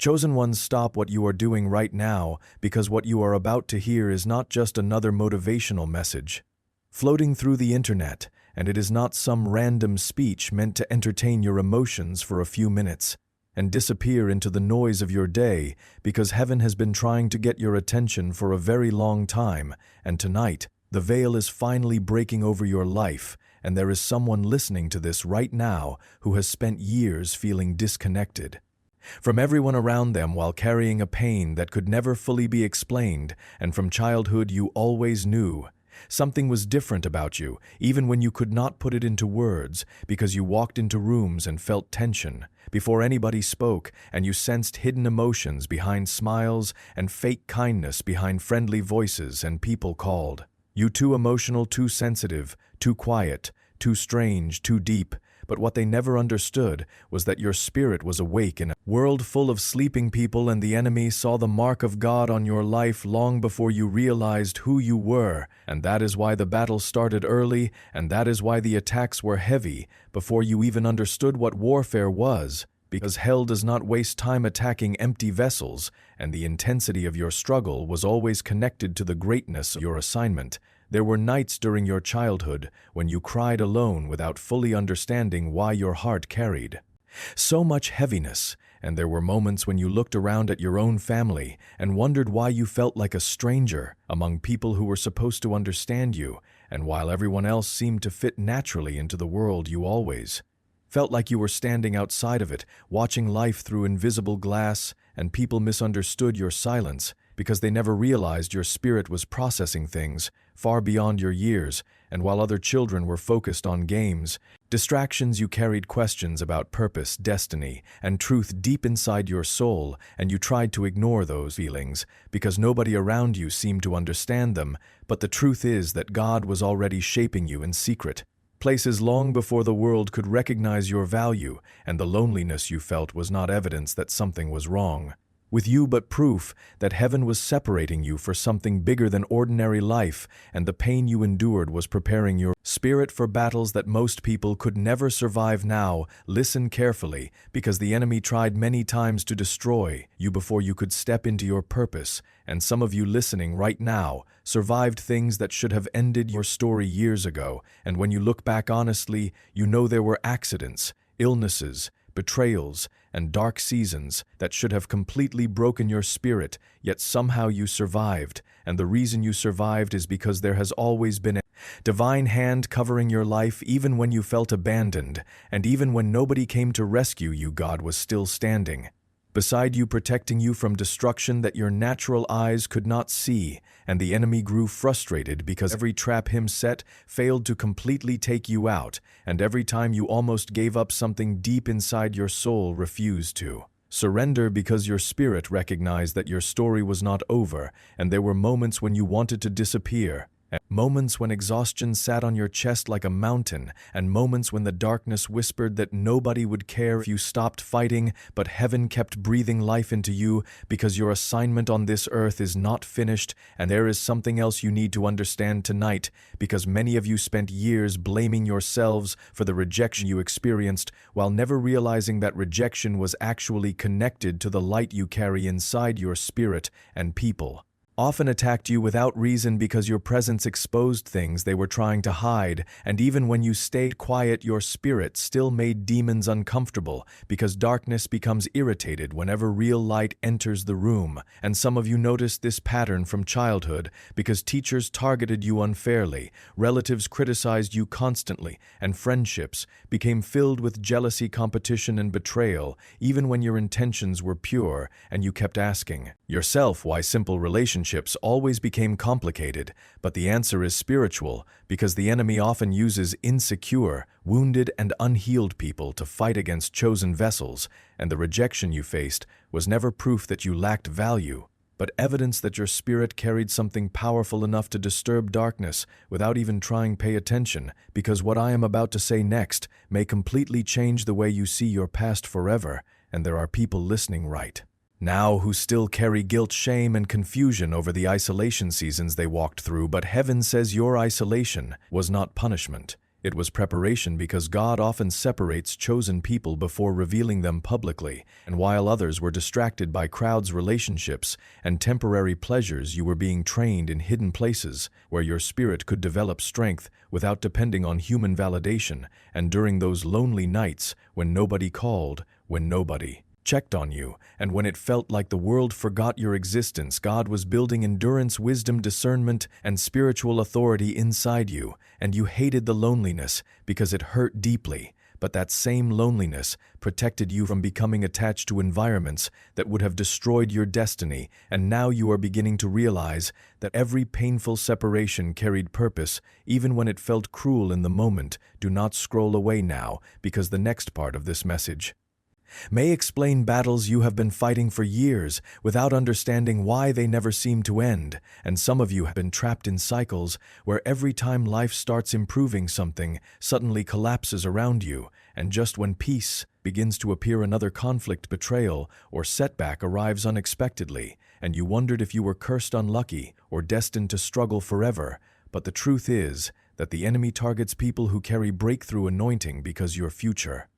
Chosen ones, stop what you are doing right now, because what you are about to hear is not just another motivational message floating through the internet, and it is not some random speech meant to entertain your emotions for a few minutes and disappear into the noise of your day, because heaven has been trying to get your attention for a very long time, and tonight, the veil is finally breaking over your life, and there is someone listening to this right now who has spent years feeling disconnected from everyone around them while carrying a pain that could never fully be explained, and from childhood you always knew something was different about you, even when you could not put it into words, because you walked into rooms and felt tension before anybody spoke, and you sensed hidden emotions behind smiles and fake kindness behind friendly voices, and people called you too emotional, too sensitive, too quiet, too strange, too deep. But what they never understood was that your spirit was awake in a world full of sleeping people, and the enemy saw the mark of God on your life long before you realized who you were, and that is why the battle started early, and that is why the attacks were heavy, before you even understood what warfare was, because hell does not waste time attacking empty vessels, and the intensity of your struggle was always connected to the greatness of your assignment. There were nights during your childhood when you cried alone without fully understanding why your heart carried so much heaviness, and there were moments when you looked around at your own family and wondered why you felt like a stranger among people who were supposed to understand you, and while everyone else seemed to fit naturally into the world, you always felt like you were standing outside of it, watching life through invisible glass, and people misunderstood your silence because they never realized your spirit was processing things far beyond your years, and while other children were focused on games, distractions, you carried questions about purpose, destiny, and truth deep inside your soul, and you tried to ignore those feelings because nobody around you seemed to understand them, but the truth is that God was already shaping you in secret places long before the world could recognize your value, and the loneliness you felt was not evidence that something was wrong with you, but proof that heaven was separating you for something bigger than ordinary life, and the pain you endured was preparing your spirit for battles that most people could never survive. Now, listen carefully, because the enemy tried many times to destroy you before you could step into your purpose, and some of you listening right now survived things that should have ended your story years ago, and when you look back honestly, you know there were accidents, illnesses, betrayals, and dark seasons that should have completely broken your spirit, yet somehow you survived, and the reason you survived is because there has always been a divine hand covering your life. Even when you felt abandoned, and even when nobody came to rescue you, God was still standing beside you, protecting you from destruction that your natural eyes could not see, and the enemy grew frustrated because every trap him set failed to completely take you out, and every time you almost gave up, something deep inside your soul refused to surrender because your spirit recognized that your story was not over, and there were moments when you wanted to disappear, and moments when exhaustion sat on your chest like a mountain, and moments when the darkness whispered that nobody would care if you stopped fighting, but heaven kept breathing life into you because your assignment on this earth is not finished, and there is something else you need to understand tonight, because many of you spent years blaming yourselves for the rejection you experienced, while never realizing that rejection was actually connected to the light you carry inside your spirit, and people often attacked you without reason because your presence exposed things they were trying to hide, and even when you stayed quiet, your spirit still made demons uncomfortable because darkness becomes irritated whenever real light enters the room. And some of you noticed this pattern from childhood because teachers targeted you unfairly, relatives criticized you constantly, and friendships became filled with jealousy, competition, and betrayal, even when your intentions were pure, and you kept asking yourself why simple relationships always became complicated. But the answer is spiritual, because the enemy often uses insecure, wounded, and unhealed people to fight against chosen vessels, and the rejection you faced was never proof that you lacked value, but evidence that your spirit carried something powerful enough to disturb darkness without even trying to pay attention, because what I am about to say next may completely change the way you see your past forever, and there are people listening right now who still carry guilt, shame, and confusion over the isolation seasons they walked through, but heaven says your isolation was not punishment. It was preparation because God often separates chosen people before revealing them publicly, and while others were distracted by crowds, relationships, and temporary pleasures, you were being trained in hidden places where your spirit could develop strength without depending on human validation, and during those lonely nights when nobody called, when nobody checked on you, and when it felt like the world forgot your existence, God was building endurance, wisdom, discernment, and spiritual authority inside you, and you hated the loneliness because it hurt deeply. But that same loneliness protected you from becoming attached to environments that would have destroyed your destiny, and now you are beginning to realize that every painful separation carried purpose, even when it felt cruel in the moment. Do not scroll away now, because the next part of this message may explain battles you have been fighting for years without understanding why they never seem to end, and some of you have been trapped in cycles where every time life starts improving, something suddenly collapses around you, and just when peace begins to appear, another conflict, betrayal, or setback arrives unexpectedly, and you wondered if you were cursed, unlucky, or destined to struggle forever. But the truth is that the enemy targets people who carry breakthrough anointing because your future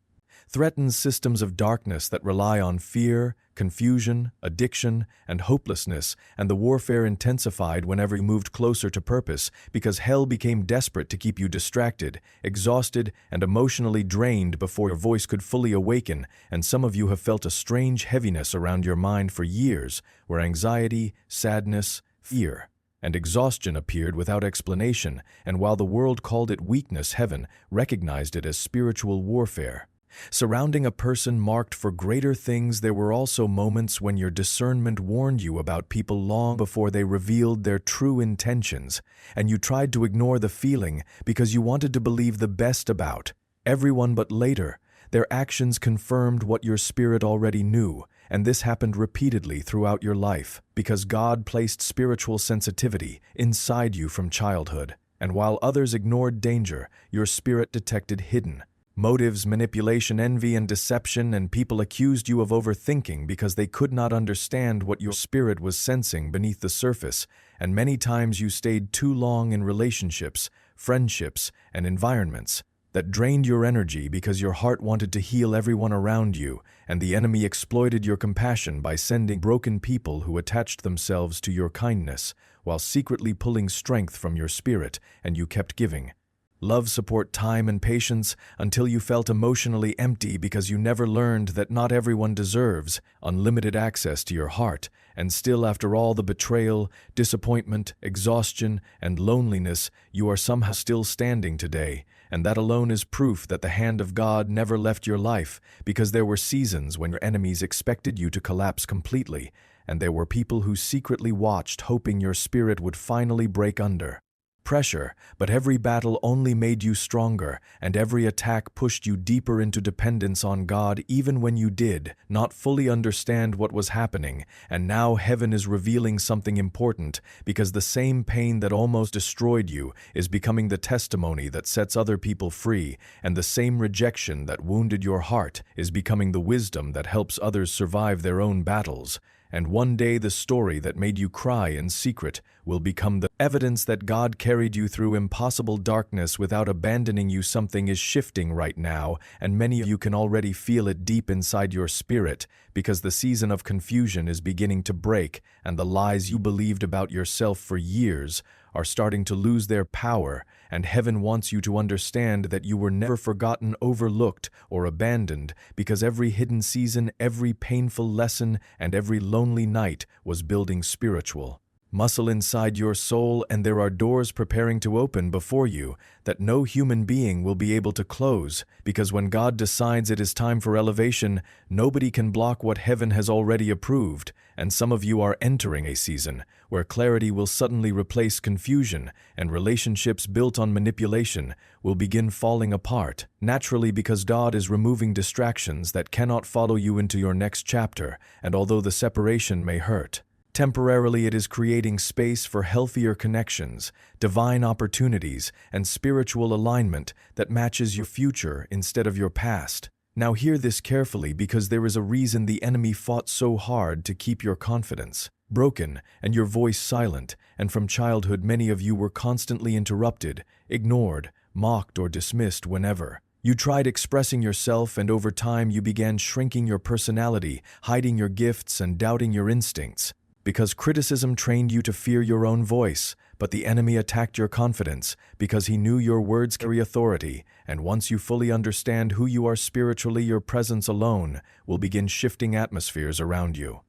threatens systems of darkness that rely on fear, confusion, addiction, and hopelessness, and the warfare intensified whenever you moved closer to purpose, because hell became desperate to keep you distracted, exhausted, and emotionally drained before your voice could fully awaken. And some of you have felt a strange heaviness around your mind for years, where anxiety, sadness, fear, and exhaustion appeared without explanation, and while the world called it weakness, heaven recognized it as spiritual warfare. Surrounding a person marked for greater things, there were also moments when your discernment warned you about people long before they revealed their true intentions, and you tried to ignore the feeling because you wanted to believe the best about everyone, but later, their actions confirmed what your spirit already knew, and this happened repeatedly throughout your life because God placed spiritual sensitivity inside you from childhood, and while others ignored danger, your spirit detected hidden motives, manipulation, envy, and deception, and people accused you of overthinking because they could not understand what your spirit was sensing beneath the surface, and many times you stayed too long in relationships, friendships, and environments that drained your energy because your heart wanted to heal everyone around you, and the enemy exploited your compassion by sending broken people who attached themselves to your kindness while secretly pulling strength from your spirit, and you kept giving love, support, time, and patience until you felt emotionally empty because you never learned that not everyone deserves unlimited access to your heart. And still, after all the betrayal, disappointment, exhaustion, and loneliness, you are somehow still standing today, and that alone is proof that the hand of God never left your life, because there were seasons when your enemies expected you to collapse completely, and there were people who secretly watched, hoping your spirit would finally break under pressure, but every battle only made you stronger, and every attack pushed you deeper into dependence on God, even when you did not fully understand what was happening. And now heaven is revealing something important, because the same pain that almost destroyed you is becoming the testimony that sets other people free, and the same rejection that wounded your heart is becoming the wisdom that helps others survive their own battles. And one day the story that made you cry in secret will become the evidence that God carried you through impossible darkness without abandoning you. Something is shifting right now, and many of you can already feel it deep inside your spirit, because the season of confusion is beginning to break, and the lies you believed about yourself for years are starting to lose their power, and heaven wants you to understand that you were never forgotten, overlooked, or abandoned, because every hidden season, every painful lesson, and every lonely night was building spiritual muscle inside your soul, and there are doors preparing to open before you that no human being will be able to close, because when God decides it is time for elevation, nobody can block what heaven has already approved. And some of you are entering a season where clarity will suddenly replace confusion, and relationships built on manipulation will begin falling apart, naturally, because God is removing distractions that cannot follow you into your next chapter. And although the separation may hurt temporarily, it is creating space for healthier connections, divine opportunities, and spiritual alignment that matches your future instead of your past. Now hear this carefully, because there is a reason the enemy fought so hard to keep your confidence broken and your voice silent, and from childhood many of you were constantly interrupted, ignored, mocked, or dismissed whenever. You tried expressing yourself, and over time you began shrinking your personality, hiding your gifts, and doubting your instincts. Because criticism trained you to fear your own voice, but the enemy attacked your confidence because he knew your words carry authority, and once you fully understand who you are spiritually, your presence alone will begin shifting atmospheres around you.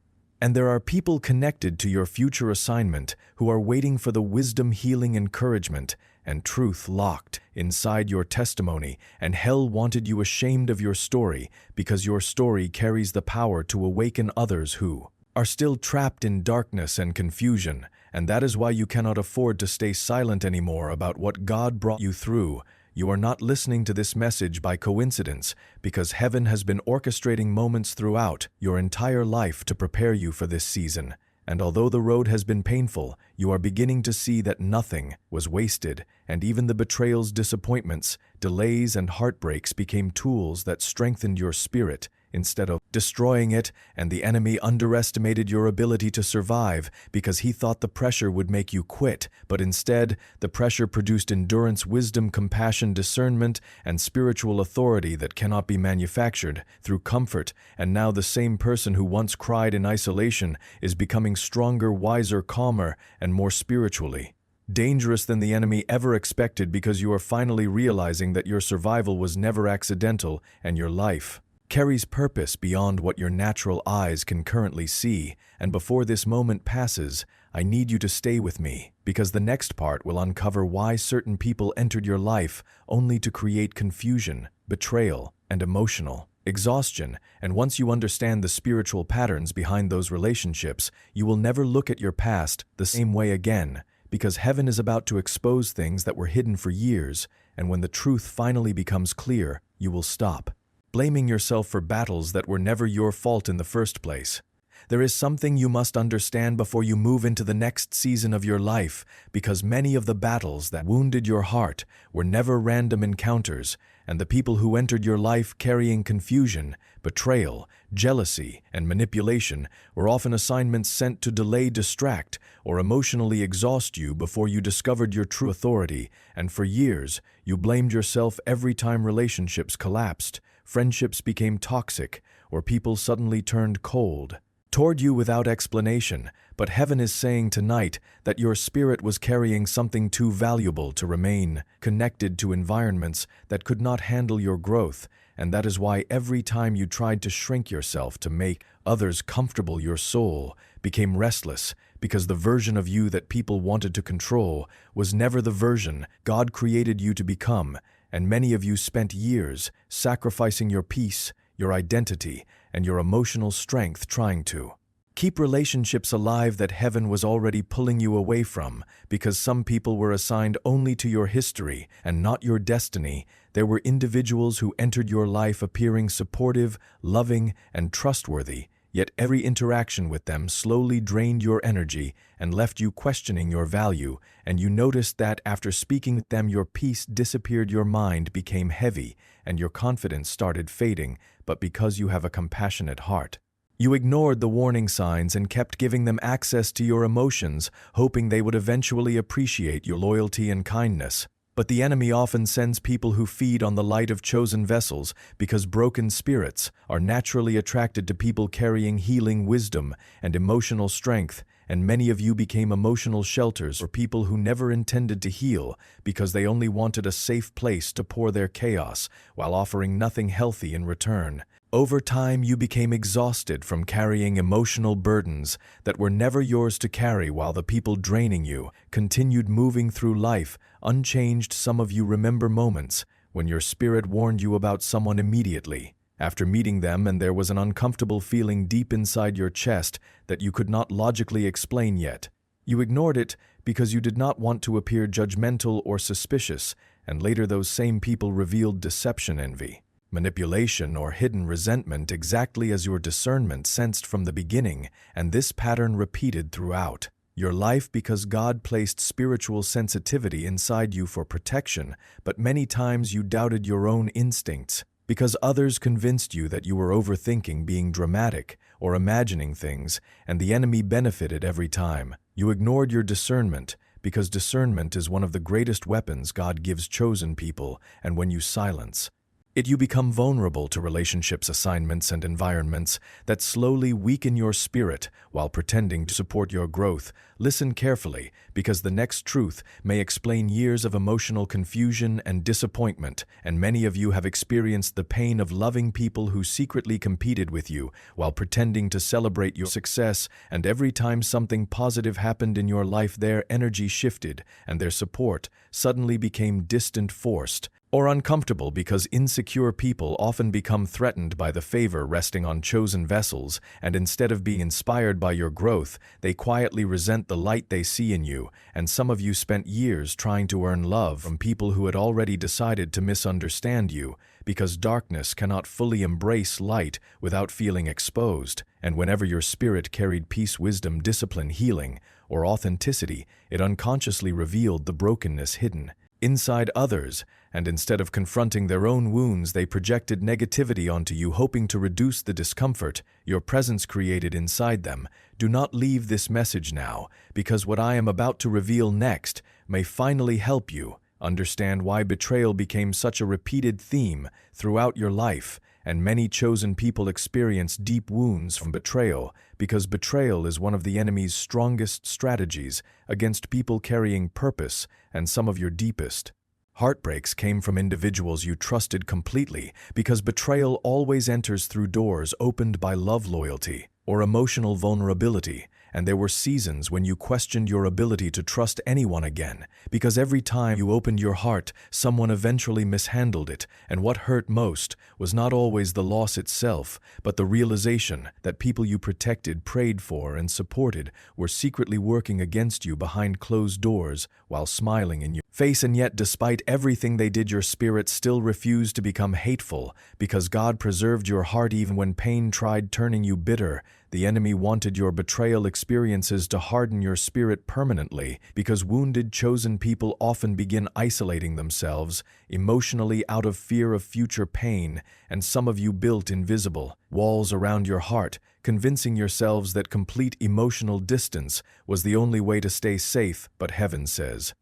And there are people connected to your future assignment who are waiting for the wisdom, healing, encouragement, and truth locked inside your testimony, and hell wanted you ashamed of your story because your story carries the power to awaken others who are still trapped in darkness and confusion, and that is why you cannot afford to stay silent anymore about what God brought you through. You are not listening to this message by coincidence, because heaven has been orchestrating moments throughout your entire life to prepare you for this season. And although the road has been painful, you are beginning to see that nothing was wasted, and even the betrayals, disappointments, delays, and heartbreaks became tools that strengthened your spirit instead of destroying it, and the enemy underestimated your ability to survive because he thought the pressure would make you quit, but instead, the pressure produced endurance, wisdom, compassion, discernment, and spiritual authority that cannot be manufactured through comfort, and now the same person who once cried in isolation is becoming stronger, wiser, calmer, and more spiritually dangerous than the enemy ever expected, because you are finally realizing that your survival was never accidental and your life carries purpose beyond what your natural eyes can currently see. And before this moment passes, I need you to stay with me, because the next part will uncover why certain people entered your life only to create confusion, betrayal, and emotional exhaustion. And once you understand the spiritual patterns behind those relationships, you will never look at your past the same way again, because heaven is about to expose things that were hidden for years, and when the truth finally becomes clear, you will stop blaming yourself for battles that were never your fault in the first place. There is something you must understand before you move into the next season of your life, because many of the battles that wounded your heart were never random encounters, and the people who entered your life carrying confusion, betrayal, jealousy, and manipulation were often assignments sent to delay, distract, or emotionally exhaust you before you discovered your true authority. And for years, you blamed yourself every time relationships collapsed, friendships became toxic, or people suddenly turned cold toward you without explanation. But heaven is saying tonight that your spirit was carrying something too valuable to remain connected to environments that could not handle your growth, and that is why every time you tried to shrink yourself to make others comfortable, your soul became restless, because the version of you that people wanted to control was never the version God created you to become. And many of you spent years sacrificing your peace, your identity, and your emotional strength trying to keep relationships alive that heaven was already pulling you away from, because some people were assigned only to your history and not your destiny. There were individuals who entered your life appearing supportive, loving, and trustworthy, yet every interaction with them slowly drained your energy and left you questioning your value, and you noticed that after speaking with them your peace disappeared, your mind became heavy, and your confidence started fading. But because you have a compassionate heart, you ignored the warning signs and kept giving them access to your emotions, hoping they would eventually appreciate your loyalty and kindness. But the enemy often sends people who feed on the light of chosen vessels, because broken spirits are naturally attracted to people carrying healing, wisdom, and emotional strength, and many of you became emotional shelters for people who never intended to heal, because they only wanted a safe place to pour their chaos while offering nothing healthy in return. Over time, you became exhausted from carrying emotional burdens that were never yours to carry, while the people draining you continued moving through life unchanged. Some of you remember moments when your spirit warned you about someone immediately after meeting them, and there was an uncomfortable feeling deep inside your chest that you could not logically explain yet. You ignored it because you did not want to appear judgmental or suspicious, and later those same people revealed deception, envy, manipulation, or hidden resentment exactly as your discernment sensed from the beginning, and this pattern repeated throughout your life because God placed spiritual sensitivity inside you for protection, but many times you doubted your own instincts because others convinced you that you were overthinking, being dramatic, or imagining things, and the enemy benefited every time. You ignored your discernment because discernment is one of the greatest weapons God gives chosen people, and when you silence it, you become vulnerable to relationships, assignments, and environments that slowly weaken your spirit while pretending to support your growth. Listen carefully, because the next truth may explain years of emotional confusion and disappointment, and many of you have experienced the pain of loving people who secretly competed with you while pretending to celebrate your success, and every time something positive happened in your life, their energy shifted, and their support suddenly became distant, forced, or uncomfortable, because insecure people often become threatened by the favor resting on chosen vessels, and instead of being inspired by your growth, they quietly resent the light they see in you, and some of you spent years trying to earn love from people who had already decided to misunderstand you, because darkness cannot fully embrace light without feeling exposed, and whenever your spirit carried peace, wisdom, discipline, healing, or authenticity, it unconsciously revealed the brokenness hidden inside others, and instead of confronting their own wounds, they projected negativity onto you, hoping to reduce the discomfort your presence created inside them. Do not leave this message now, because what I am about to reveal next may finally help you understand why betrayal became such a repeated theme throughout your life, and many chosen people experience deep wounds from betrayal, because betrayal is one of the enemy's strongest strategies against people carrying purpose, and some of your deepest heartbreaks came from individuals you trusted completely, because betrayal always enters through doors opened by love, loyalty, or emotional vulnerability, and there were seasons when you questioned your ability to trust anyone again, because every time you opened your heart, someone eventually mishandled it, and what hurt most was not always the loss itself, but the realization that people you protected, prayed for, and supported were secretly working against you behind closed doors while smiling in your face. And yet, despite everything they did, your spirit still refused to become hateful, because God preserved your heart even when pain tried turning you bitter. The enemy wanted your betrayal experiences to harden your spirit permanently, because wounded, chosen people often begin isolating themselves emotionally out of fear of future pain, and some of you built invisible walls around your heart, convincing yourselves that complete emotional distance was the only way to stay safe. But heaven says,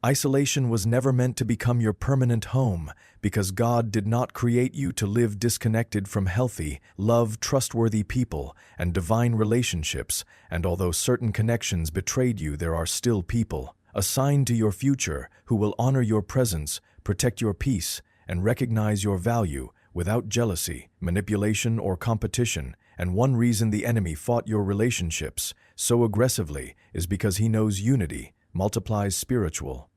isolation was never meant to become your permanent home, because God did not create you to live disconnected from healthy, love, trustworthy people and divine relationships. And although certain connections betrayed you, there are still people assigned to your future who will honor your presence, protect your peace, and recognize your value without jealousy, manipulation, or competition. And one reason the enemy fought your relationships so aggressively is because he knows unity multiplies spiritual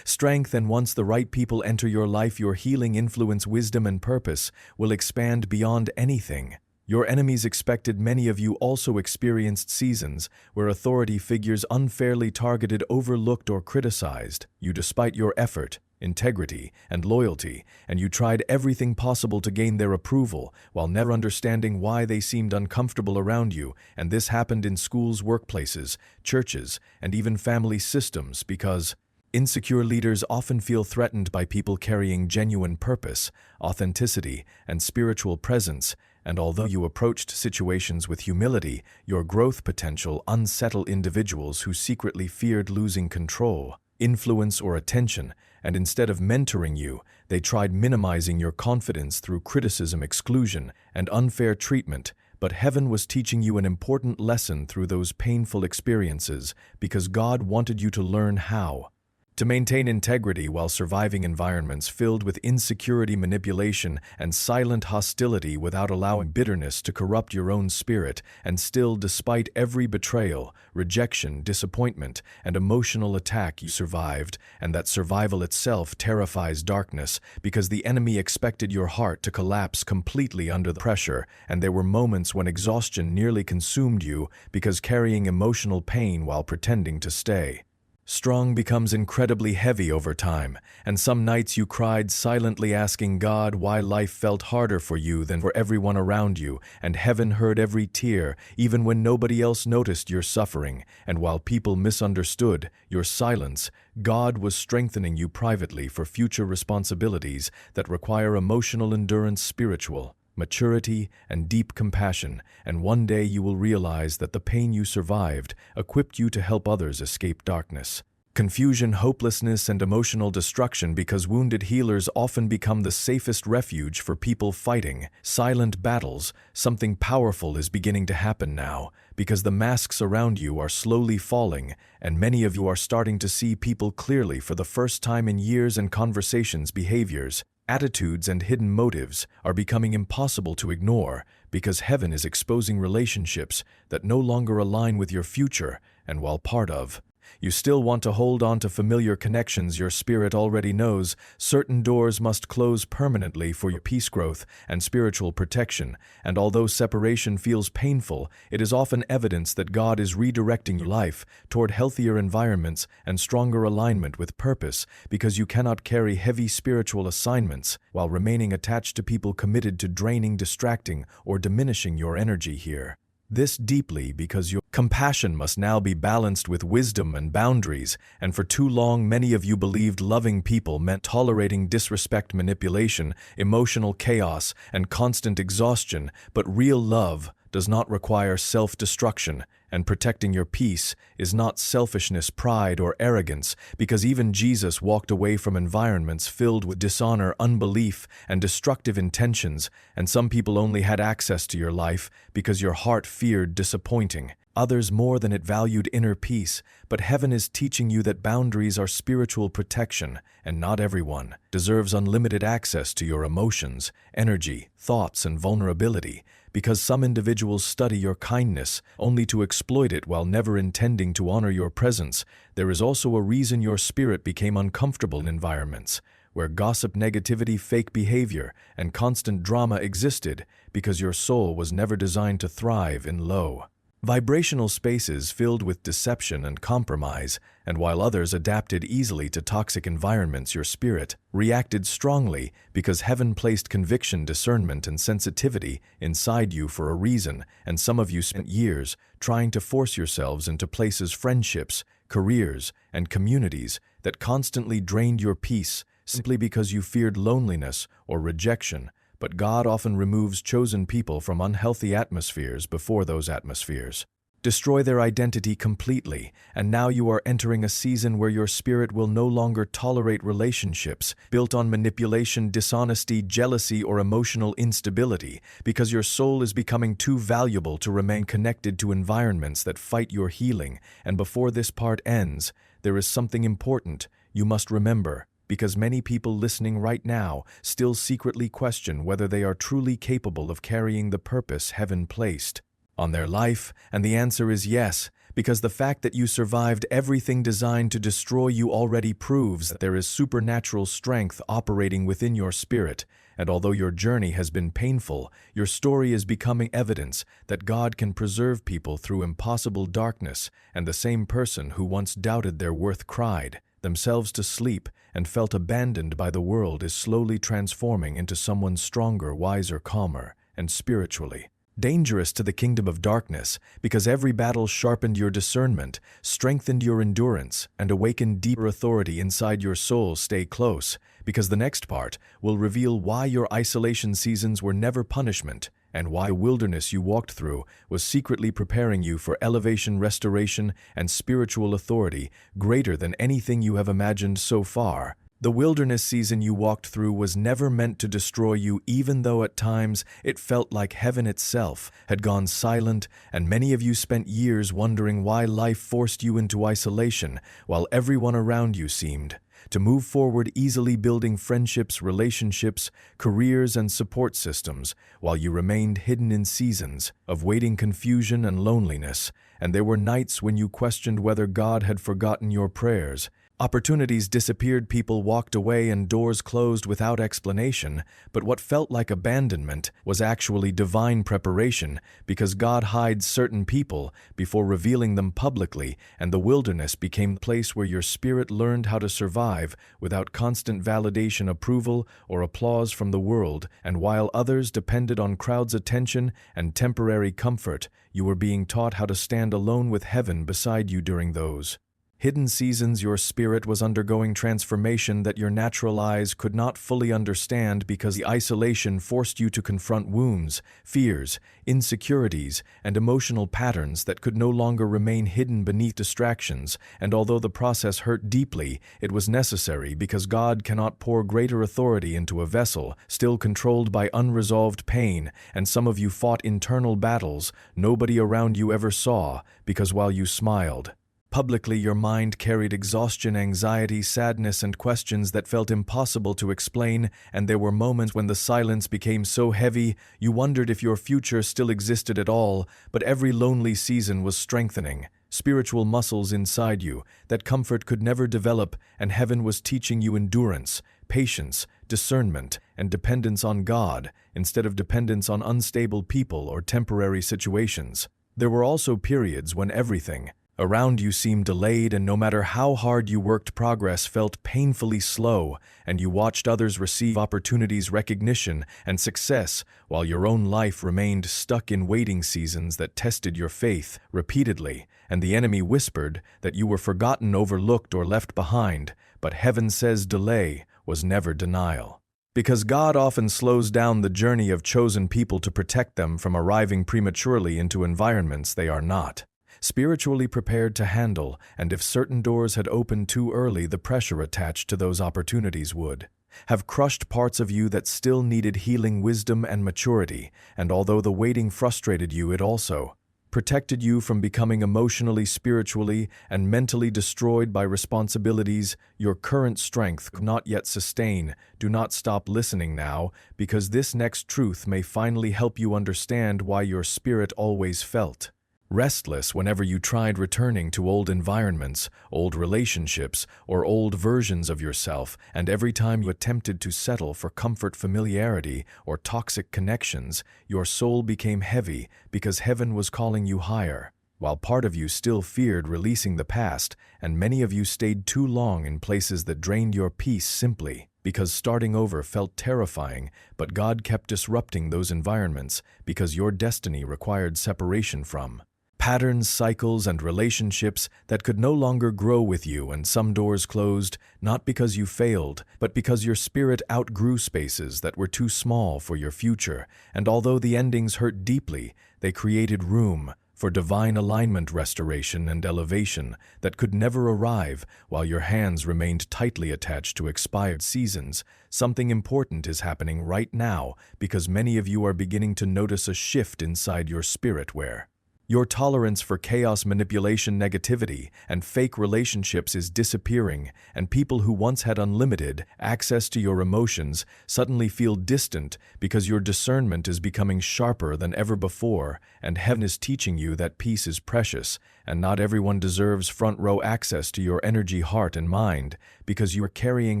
strength, and once the right people enter your life, your healing influence, wisdom, and purpose will expand beyond anything your enemies expected. Many of you also experienced seasons where authority figures unfairly targeted, overlooked, or criticized you despite your effort, integrity, and loyalty, and you tried everything possible to gain their approval while never understanding why they seemed uncomfortable around you. And this happened in schools, workplaces, churches, and even family systems, because insecure leaders often feel threatened by people carrying genuine purpose, authenticity, and spiritual presence. And although you approached situations with humility, your growth potential unsettled individuals who secretly feared losing control, influence, or attention, and instead of mentoring you, they tried minimizing your confidence through criticism, exclusion, and unfair treatment. But heaven was teaching you an important lesson through those painful experiences, because God wanted you to learn how to maintain integrity while surviving environments filled with insecurity, manipulation, and silent hostility without allowing bitterness to corrupt your own spirit. And still, despite every betrayal, rejection, disappointment, and emotional attack, you survived, and that survival itself terrifies darkness, because the enemy expected your heart to collapse completely under the pressure, and there were moments when exhaustion nearly consumed you, because carrying emotional pain while pretending to stay strong becomes incredibly heavy over time, and some nights you cried silently, asking God why life felt harder for you than for everyone around you, and heaven heard every tear, even when nobody else noticed your suffering. And while people misunderstood your silence, God was strengthening you privately for future responsibilities that require emotional endurance, spiritual maturity, and deep compassion. And one day you will realize that the pain you survived equipped you to help others escape darkness. confusion, hopelessness, and emotional destruction because wounded healers often become the safest refuge for people fighting silent battles. Something powerful is beginning to happen now because the masks around you are slowly falling, and many of you are starting to see people clearly for the first time in years, and conversations, behaviors, attitudes, and hidden motives are becoming impossible to ignore because heaven is exposing relationships that no longer align with your future and while part of. You still want to hold on to familiar connections your spirit already knows. Certain doors must close permanently for your peace growth and spiritual protection, and although separation feels painful, it is often evidence that God is redirecting your life toward healthier environments and stronger alignment with purpose, because you cannot carry heavy spiritual assignments while remaining attached to people committed to draining, distracting, or diminishing your energy here. This deeply because your compassion must now be balanced with wisdom and boundaries, and for too long many of you believed loving people meant tolerating disrespect, manipulation, emotional chaos, and constant exhaustion, but real love does not require self-destruction, and protecting your peace is not selfishness, pride, or arrogance, because even Jesus walked away from environments filled with dishonor, unbelief, and destructive intentions, and some people only had access to your life because your heart feared disappointing others more than it valued inner peace. But heaven is teaching you that boundaries are spiritual protection, and not everyone deserves unlimited access to your emotions, energy, thoughts, and vulnerability, because some individuals study your kindness only to exploit it while never intending to honor your presence. There is also a reason your spirit became uncomfortable in environments where gossip, negativity, fake behavior, and constant drama existed, because your soul was never designed to thrive in low vibrational spaces filled with deception and compromise, and while others adapted easily to toxic environments, your spirit reacted strongly because heaven placed conviction, discernment, and sensitivity inside you for a reason, and some of you spent years trying to force yourselves into places, friendships, careers, and communities that constantly drained your peace simply because you feared loneliness or rejection. But God often removes chosen people from unhealthy atmospheres before those atmospheres destroy their identity completely, and now you are entering a season where your spirit will no longer tolerate relationships built on manipulation, dishonesty, jealousy, or emotional instability, because your soul is becoming too valuable to remain connected to environments that fight your healing. And before this part ends, there is something important you must remember, because many people listening right now still secretly question whether they are truly capable of carrying the purpose heaven placed on their life, and the answer is yes, because the fact that you survived everything designed to destroy you already proves that there is supernatural strength operating within your spirit. And although your journey has been painful, your story is becoming evidence that God can preserve people through impossible darkness, and the same person who once doubted their worth, cried themselves to sleep, and felt abandoned by the world is slowly transforming into someone stronger, wiser, calmer, and spiritually dangerous to the kingdom of darkness, because every battle sharpened your discernment, strengthened your endurance, and awakened deeper authority inside your soul. Stay close, because the next part will reveal why your isolation seasons were never punishment, and why the wilderness you walked through was secretly preparing you for elevation, restoration, and spiritual authority greater than anything you have imagined so far. The wilderness season you walked through was never meant to destroy you, even though at times it felt like heaven itself had gone silent, and many of you spent years wondering why life forced you into isolation while everyone around you seemed to move forward easily, building friendships, relationships, careers, and support systems, while you remained hidden in seasons of waiting, confusion, and loneliness. And there were nights when you questioned whether God had forgotten your prayers. Opportunities disappeared, people walked away, and doors closed without explanation, but what felt like abandonment was actually divine preparation, because God hides certain people before revealing them publicly, and the wilderness became the place where your spirit learned how to survive without constant validation, approval, or applause from the world. And while others depended on crowds' attention and temporary comfort, you were being taught how to stand alone with heaven beside you during those Hidden seasons your spirit was undergoing transformation that your natural eyes could not fully understand because the isolation forced you to confront wounds, fears, insecurities, and emotional patterns that could no longer remain hidden beneath distractions, and although the process hurt deeply, it was necessary because God cannot pour greater authority into a vessel still controlled by unresolved pain, and some of you fought internal battles nobody around you ever saw because while you smiled, publicly, your mind carried exhaustion, anxiety, sadness, and questions that felt impossible to explain, and there were moments when the silence became so heavy you wondered if your future still existed at all, but every lonely season was strengthening spiritual muscles inside you that comfort could never develop, and heaven was teaching you endurance, patience, discernment, and dependence on God instead of dependence on unstable people or temporary situations. There were also periods when everything around you seemed delayed, and no matter how hard you worked, progress felt painfully slow, and you watched others receive opportunities, recognition, and success, while your own life remained stuck in waiting seasons that tested your faith repeatedly, and the enemy whispered that you were forgotten, overlooked, or left behind. But heaven says delay was never denial. Because God often slows down the journey of chosen people to protect them from arriving prematurely into environments they are not spiritually prepared to handle, and if certain doors had opened too early, the pressure attached to those opportunities would have crushed parts of you that still needed healing, wisdom, and maturity, and although the waiting frustrated you, it also protected you from becoming emotionally, spiritually, and mentally destroyed by responsibilities your current strength could not yet sustain. Do not stop listening now, because this next truth may finally help you understand why your spirit always felt restless whenever you tried returning to old environments, old relationships, or old versions of yourself, and every time you attempted to settle for comfort, familiarity, or toxic connections, your soul became heavy because heaven was calling you higher. While part of you still feared releasing the past, and many of you stayed too long in places that drained your peace simply because starting over felt terrifying, but God kept disrupting those environments because your destiny required separation from patterns, cycles, and relationships that could no longer grow with you, and some doors closed, not because you failed, but because your spirit outgrew spaces that were too small for your future, and although the endings hurt deeply, they created room for divine alignment, restoration, and elevation that could never arrive while your hands remained tightly attached to expired seasons. Something important is happening right now because many of you are beginning to notice a shift inside your spirit where your tolerance for chaos, manipulation, negativity, and fake relationships is disappearing, and people who once had unlimited access to your emotions suddenly feel distant because your discernment is becoming sharper than ever before, and heaven is teaching you that peace is precious, and not everyone deserves front-row access to your energy, heart, and mind, because you are carrying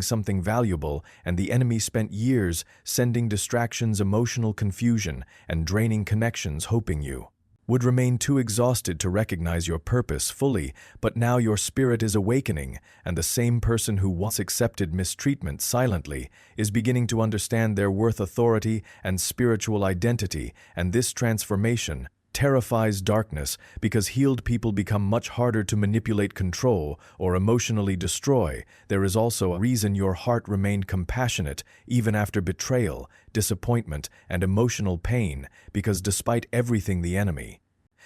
something valuable, and the enemy spent years sending distractions, emotional confusion, and draining connections, hoping you would remain too exhausted to recognize your purpose fully, but now your spirit is awakening, and the same person who once accepted mistreatment silently is beginning to understand their worth, authority, and spiritual identity, and this transformation terrifies darkness because healed people become much harder to manipulate, control, or emotionally destroy. There is also a reason your heart remained compassionate even after betrayal, disappointment, and emotional pain, because despite everything the enemy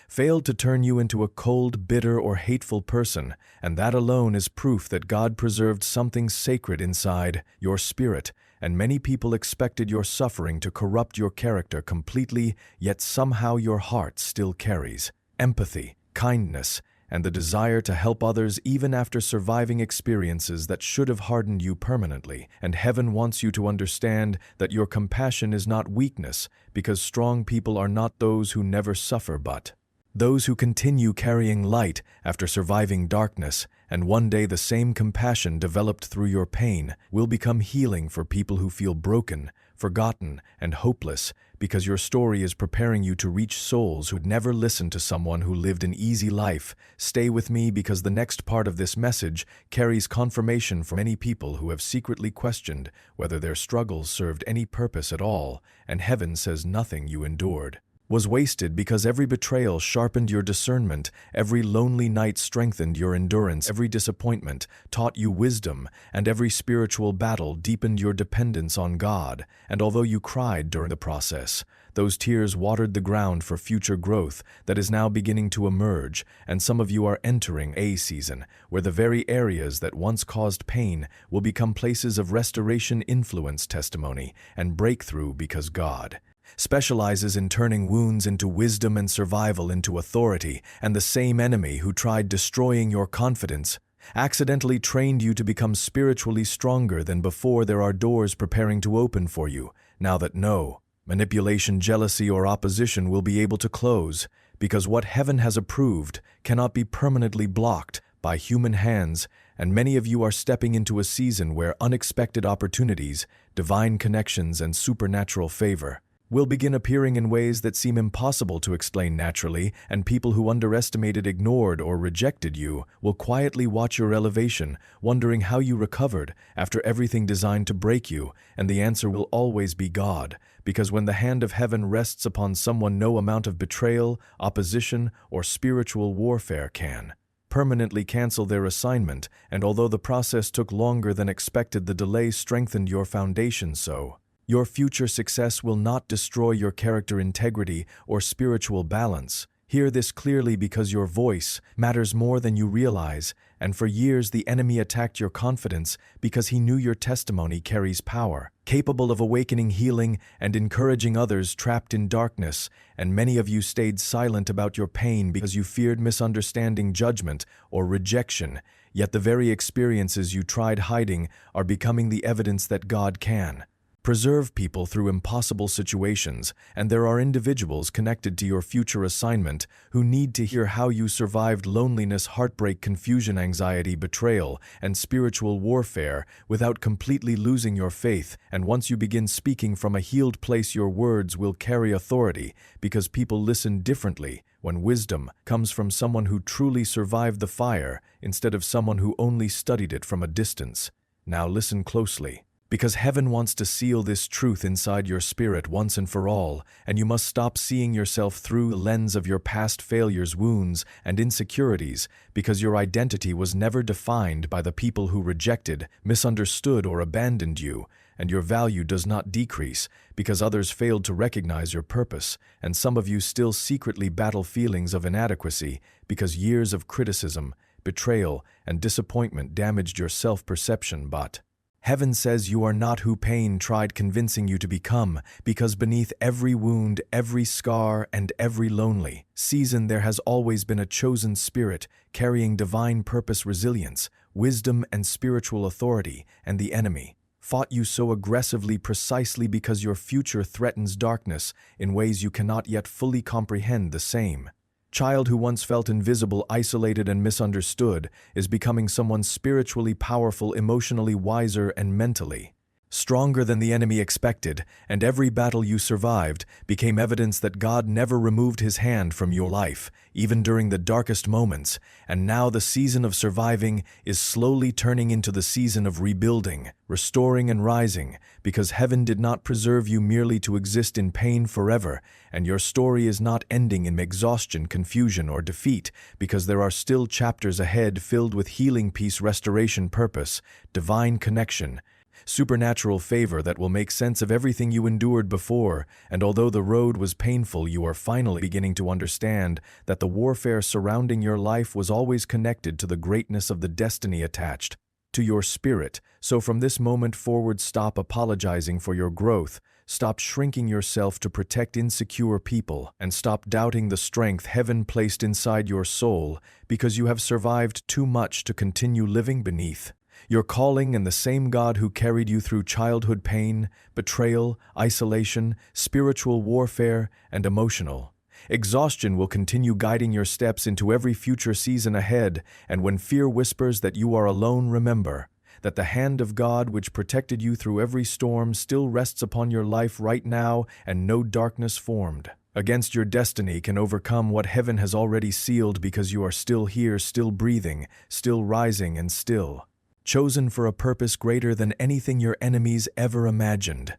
failed to turn you into a cold, bitter, or hateful person, and that alone is proof that God preserved something sacred inside your spirit, and many people expected your suffering to corrupt your character completely, yet somehow your heart still carries empathy, kindness, and the desire to help others even after surviving experiences that should have hardened you permanently. And heaven wants you to understand that your compassion is not weakness, because strong people are not those who never suffer, but those who continue carrying light after surviving darkness, and one day the same compassion developed through your pain will become healing for people who feel broken, forgotten, and hopeless, because your story is preparing you to reach souls who'd never listened to someone who lived an easy life. Stay with me because the next part of this message carries confirmation for many people who have secretly questioned whether their struggles served any purpose at all, and heaven says nothing you endured was wasted because every betrayal sharpened your discernment, every lonely night strengthened your endurance, every disappointment taught you wisdom, and every spiritual battle deepened your dependence on God. And although you cried during the process, those tears watered the ground for future growth that is now beginning to emerge, and some of you are entering a season where the very areas that once caused pain will become places of restoration, influence, testimony, and breakthrough, because God specializes in turning wounds into wisdom and survival into authority, and the same enemy who tried destroying your confidence accidentally trained you to become spiritually stronger than before. There are doors preparing to open for you, now that no manipulation, jealousy, or opposition will be able to close, because what heaven has approved cannot be permanently blocked by human hands, and many of you are stepping into a season where unexpected opportunities, divine connections, and supernatural favor will begin appearing in ways that seem impossible to explain naturally, and people who underestimated, ignored, or rejected you will quietly watch your elevation, wondering how you recovered after everything designed to break you, and the answer will always be God, because when the hand of heaven rests upon someone, no amount of betrayal, opposition, or spiritual warfare can permanently cancel their assignment. And although the process took longer than expected, the delay strengthened your foundation, so your future success will not destroy your character integrity or spiritual balance. Hear this clearly, because your voice matters more than you realize, and for years the enemy attacked your confidence because he knew your testimony carries power, capable of awakening, healing, and encouraging others trapped in darkness. And many of you stayed silent about your pain because you feared misunderstanding, judgment, or rejection. Yet the very experiences you tried hiding are becoming the evidence that God can preserve people through impossible situations, and there are individuals connected to your future assignment who need to hear how you survived loneliness, heartbreak, confusion, anxiety, betrayal, and spiritual warfare without completely losing your faith. And once you begin speaking from a healed place, your words will carry authority, because people listen differently when wisdom comes from someone who truly survived the fire instead of someone who only studied it from a distance. Now listen closely, because heaven wants to seal this truth inside your spirit once and for all, and you must stop seeing yourself through the lens of your past failures, wounds, and insecurities, because your identity was never defined by the people who rejected, misunderstood, or abandoned you, and your value does not decrease because others failed to recognize your purpose. And some of you still secretly battle feelings of inadequacy because years of criticism, betrayal, and disappointment damaged your self-perception. But heaven says you are not who pain tried convincing you to become, because beneath every wound, every scar, and every lonely season there has always been a chosen spirit carrying divine purpose, resilience, wisdom, and spiritual authority. And the enemy fought you so aggressively precisely because your future threatens darkness in ways you cannot yet fully comprehend. The same child who once felt invisible, isolated, and misunderstood is becoming someone spiritually powerful, emotionally wiser, and mentally stronger than the enemy expected. And every battle you survived became evidence that God never removed his hand from your life, even during the darkest moments. And now the season of surviving is slowly turning into the season of rebuilding, restoring, and rising, because heaven did not preserve you merely to exist in pain forever. And your story is not ending in exhaustion, confusion, or defeat, because there are still chapters ahead filled with healing, peace, restoration, purpose, divine connection, supernatural favor that will make sense of everything you endured before. And although the road was painful, you are finally beginning to understand that the warfare surrounding your life was always connected to the greatness of the destiny attached to your spirit. So from this moment forward, stop apologizing for your growth, stop shrinking yourself to protect insecure people, and stop doubting the strength heaven placed inside your soul, because you have survived too much to continue living beneath your calling. And the same God who carried you through childhood pain, betrayal, isolation, spiritual warfare, and emotional exhaustion will continue guiding your steps into every future season ahead. And when fear whispers that you are alone, remember that the hand of God, which protected you through every storm, still rests upon your life right now, and no darkness formed against your destiny can overcome what heaven has already sealed, because you are still here, still breathing, still rising, and still chosen for a purpose greater than anything your enemies ever imagined.